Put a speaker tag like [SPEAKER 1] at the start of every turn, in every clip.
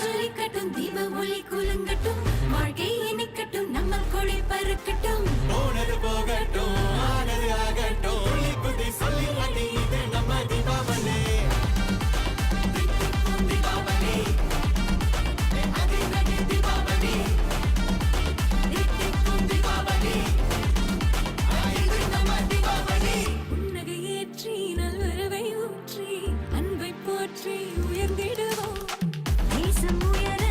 [SPEAKER 1] ஜொலிக்கட்டும் தீப ஒளி குலுங்கட்டும் வாழ்க்கை இனிக்கட்டும் நம்ம கொடி பறக்கட்டும்
[SPEAKER 2] போனது போகட்டும் ஆனது ஆகட்டும் துள்ளி குதி சொல்லி அடி இது நம்ம தீபாவளி தீபாவளி அதிரடி தீபாவளி தீபாவளி இது நம்ம தீபாவளி
[SPEAKER 1] புன்னகை ஏற்றி நல்வரவை ஊற்றி அன்பை போற்றி உயர்ந்திடுவோம் தேசம் உயர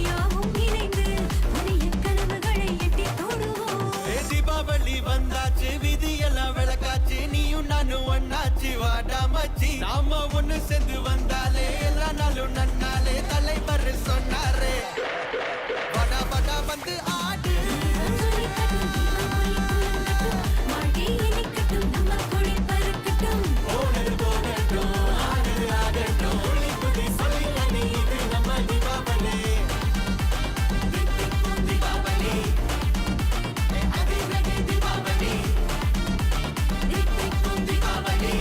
[SPEAKER 1] யாவும் இணைந்து புதிய கனவுகளை எட்டி தொடுவோம்
[SPEAKER 2] தீபாவளி வந்தாச்சு விதியெல்லாம் விளக்காச்சு நீயும் நானும் ஒன்னாச்சு வாடா மச்சி நாம ஒண்ணு சேர்ந்து வந்தாலே எல்லா நாளும் நன்னாலே தலைவர் சொன்னாரே வாடா வாடா வந்து ஆடு
[SPEAKER 1] ஜொலிக்கட்டும் தீப ஒளி குலுங்கட்டும் வாழ்க்கை இனிக்கட்டும் நம்ம கொடி பறக்கட்டும்
[SPEAKER 2] போனது போகட்டும் ஆனது ஆகட்டும் துள்ளி குதி சொல்லி அடி இது நம்ம தீபாவளி தீபாவளி அதிரடி தீபாவளி தீபாவளி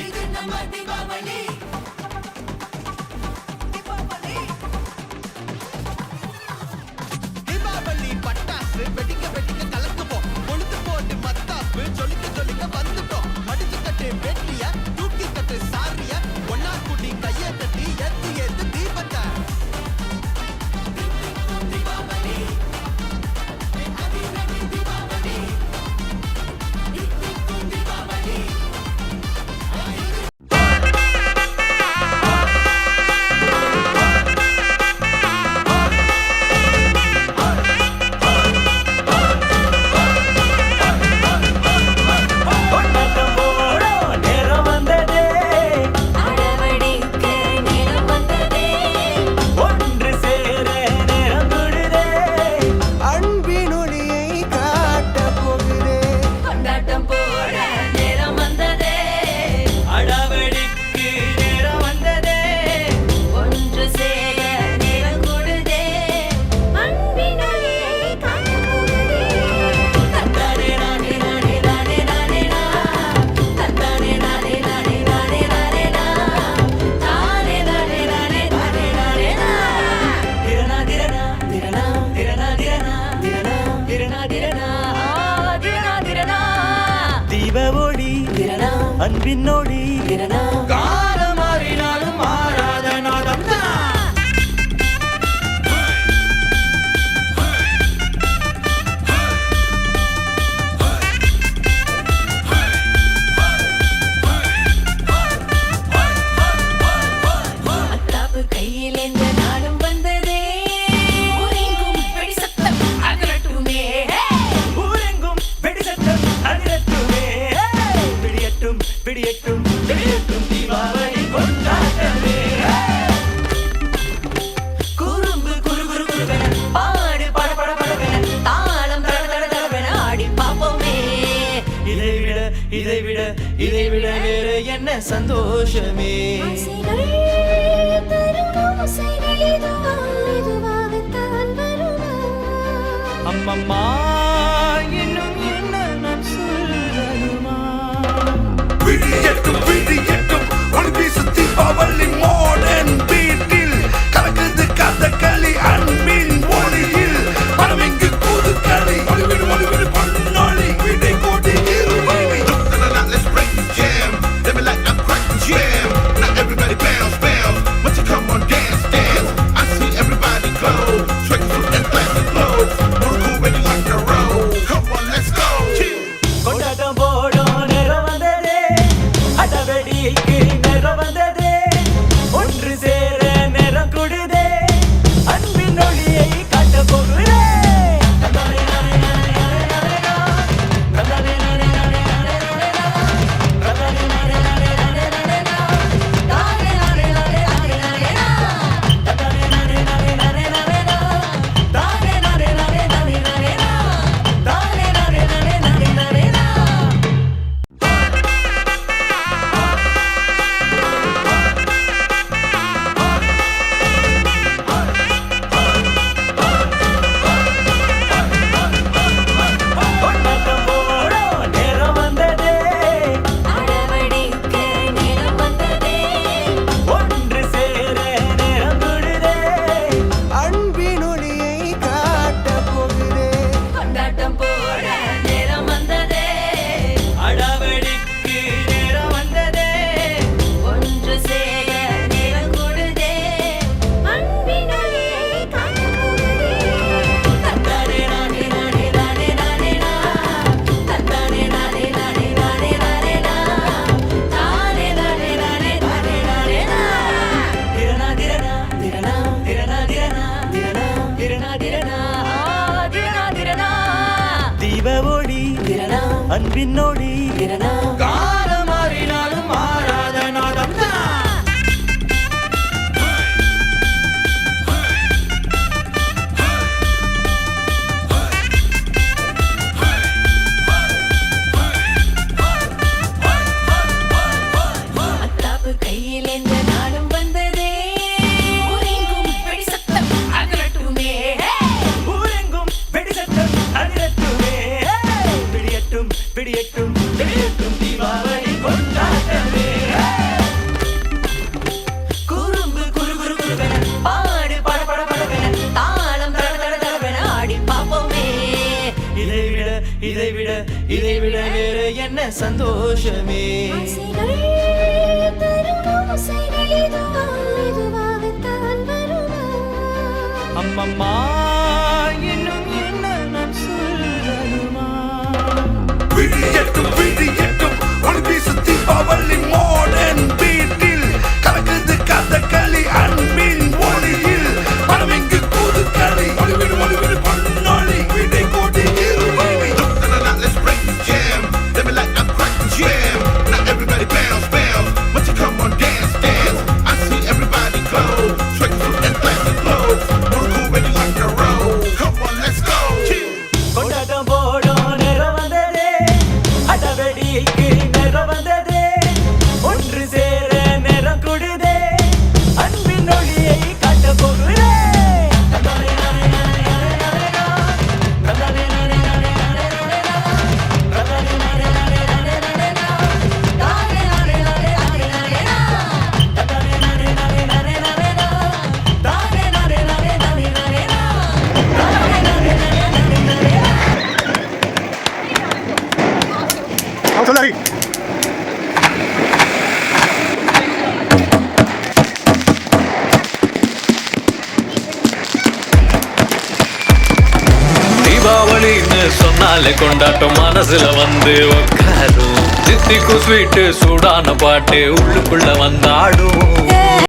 [SPEAKER 2] இது நம்ம தீபாவளி தீபாவளி பட்டாசு வெடிக்க வெடிக்க கலக்குவோம் கொளுத்து போட்டு மத்தாப்பு ஜொலிக்க ஜொலிக்க வந்துட்டோம் மடிச்சு கட்டு வெட்டிய தூக்கி கட்டு சாரிய ஒன்னா கூட்டி கைய கட்டி ஏத்து ஏத்து தீபத்தை தீபாவளி அதிரடி தீபாவளி தீபாவளி
[SPEAKER 1] அடவடிக்கு நேரம் வந்ததே
[SPEAKER 3] ஒன்று சேர நேரம் தொடுதே
[SPEAKER 2] அன்பினொளியை காட்டப் போகிறேன்
[SPEAKER 1] கொண்டாட்டம் போட நேரம் வந்ததே
[SPEAKER 3] அடவடிக்கு நேரம் வந்ததே
[SPEAKER 1] ஒன்று சேர நேரம் கொடுதே அன்பினொளியை காட்டப்போகுதே தந்தானே நானே நானே நானே நானே நா தந்தானே நானே நானே நானே நானே நா தானே நானே நானே நானே நானே நா
[SPEAKER 3] திரனா திரனா திரனா திரனா திரனா திரனா திரனா திரனா
[SPEAKER 1] திரனா திரனா
[SPEAKER 3] தீப ஒளி
[SPEAKER 1] திரனா
[SPEAKER 3] அன்பின் ஒளி
[SPEAKER 1] திரனா
[SPEAKER 3] காலம் மாறினாலும் மாறாத நாதம்
[SPEAKER 1] அத்தாப்பு கையில் எந்த நாளும் வந்ததே ஊரெங்கும் வெடி சத்தம் அகலட்டுமே
[SPEAKER 3] ஊரெங்கும் வெடி சத்தம் அதிரட்டுமே விடியட்டும் விடியட்டும் விடியட்டும் தீபாவளி கொண்டாட்டமே
[SPEAKER 1] குறும்பு குறு குறு குறுவென பாடு பட பட படவென தாளம் தட தட தடவென ஆடி பார்ப்போமே
[SPEAKER 3] இதை விட இதை விட இதை விட வேற என்ன சந்தோஷமே
[SPEAKER 1] ஆசைகள் தரும் ஆசைகள் இதுவாகத்தான் வருமா
[SPEAKER 3] அம்மம்மா இன்னும் என்ன நான் சொல்லணுமா
[SPEAKER 4] விடியட்டும் விடியட்டும் ஒளி வீசு தீபாவளி மாடர்ன் பீட்டில் கலக்குது கதகளி அன்பின் ஒளியில் பணமெங்கு கூதுகளி ஒளிவிடு பண்ணாளி விடை கோடி இருவழி let's break the jam let me like I'm cracking jam now everybody bounce bounce but you come on dance dance I see everybody go straight through and plastic clothes we're cool when you like the road come on let's go
[SPEAKER 3] கொண்டாட்டம் போடும் நேரம் வந்ததே அடவெடிக்கு நேரம் வந்ததே ஒன்று சேர ஜீவ ஒளி
[SPEAKER 1] திரணா
[SPEAKER 3] அன்பினோடி
[SPEAKER 1] திரணா
[SPEAKER 3] காலம் மாறினாலும் மாறாத நாதம்
[SPEAKER 1] அத்தாப்பு கையில் எந்த நாளும் வந்ததே ஊரெங்கும் வெடி சத்தம் அகலட்டுமே
[SPEAKER 3] ஊரெங்கும் வெடி சத்தம் அதிரட்டுமே பிடியட்டும் பிடியட்டும் பிடியட்டும் தீபாவளி கொண்டாட்டமே
[SPEAKER 1] குறும்பு குறு குறு குருவென பாடு பட பட படவென தாளம் தட தட தடவென ஆடி பாப்போமே
[SPEAKER 3] இதைவிட இதைவிட இதைவிட வேற என்ன சந்தோஷமே
[SPEAKER 1] ஆசைகள் தரும் ஆசைகள் இதுவாகத்தான் வருமா
[SPEAKER 3] அம்மம்மா இன்னும் என்ன நான் சொல்லணுமா
[SPEAKER 4] விடியட்டும் விடியட்டும் ஒளி வீசு தீபாவளி மாடர்ன் பீட்டில் கலக்குது கதகளி அன்பின் ஒளியில் மனமெங்கு கூதுகளி ஒளிவிடு பண்ணாளி விடை கோடி இருவழி.
[SPEAKER 5] Let's break the jam. Let me like I'm cracking jam. Now everybody bounce, bounce. But you come on, dance, dance. I see everybody go. Straight through and plastic clothes. Wanna go ready like a roll. Come on, let's go.
[SPEAKER 3] கொண்டாட்டம் போடும் நேரம் வந்ததே அடவெடிக்கு நேரம் வந்ததே ஒன்று சேர நேரம் கொடுதே அன்பின் ஒளியை காட்ட போகிறே
[SPEAKER 6] தீபாவளின்னு சொன்னாலே கொண்டாட்டம் மனசுல வந்து உட்காரும் சித்திக்கும் ஸ்வீட்டு சூடான பாட்டு உள்ளுக்குள்ள வந்தாடும்